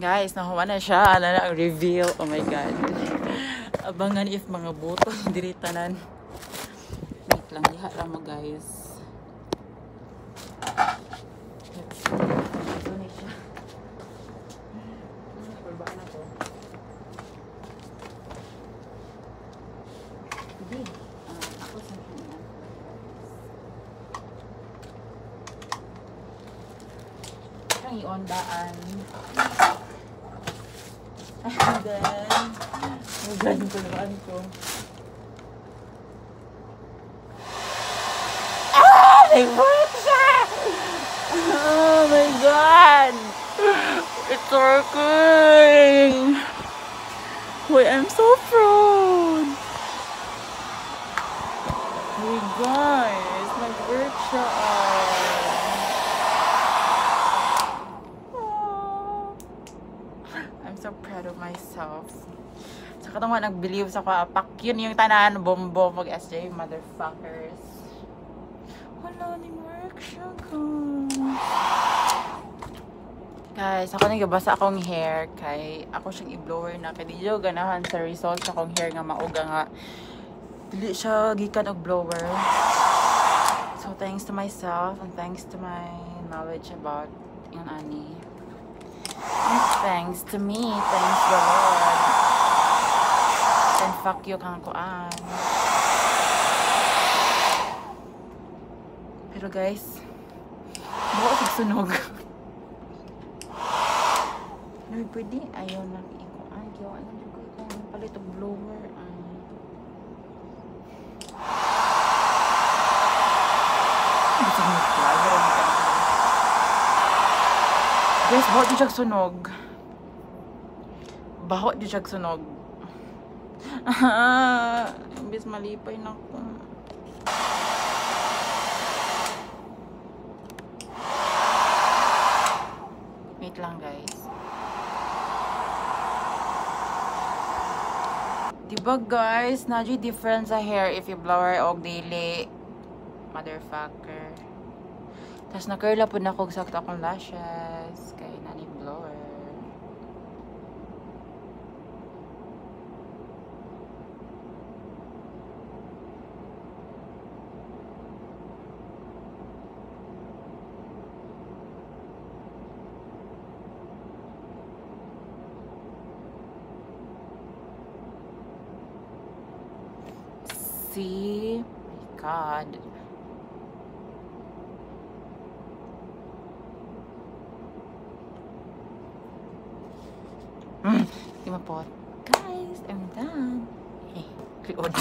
Guys, nakuha na siya. Ano na ang reveal. Oh my God. Abangan if mga buto. Diri tanan. Wait lang. Diha lang mo guys. Let's see. Ito na siya. Pulba na to. Hindi. Ako sa kanya. Ang iondaan. And then, magandang pulbaan ko. Nag-work siya! Oh my God! It's working! Wait, I'm so proud! Hey guys, nag-work siya. I'm so proud of myself. Saka ito nga nag-believe sa kapak. Yun yung tanan, bombo, mag-SJ, motherfuckers. Wala, nag-work siya, guys. Ako nagabasa akong hair kay ako siyang i-blower na kay di yo ganahan sa result sa akong hair nga mauga nga dili siya gikan og blower. So thanks to myself and thanks to my knowledge about yung ani. And thanks to me, thanks the Lord. And fuck you kang kuan. Pero guys, bukas nagsunog. Ay, pwede. Ayaw lang ikuan. Ayaw lang ikuan. Palit og blower. Guys, baho di siya sunog. Baho di siya sunog. Imbis malipay na ko. Wait lang guys. Diba guys, nadyo difference sa hair if you blower og daily. Motherfucker. Tapos na-curl po na kong sakto akong lashes. Kaya nani blower. See? My God. Di mapot. Guys, I'm done. Hey, click on.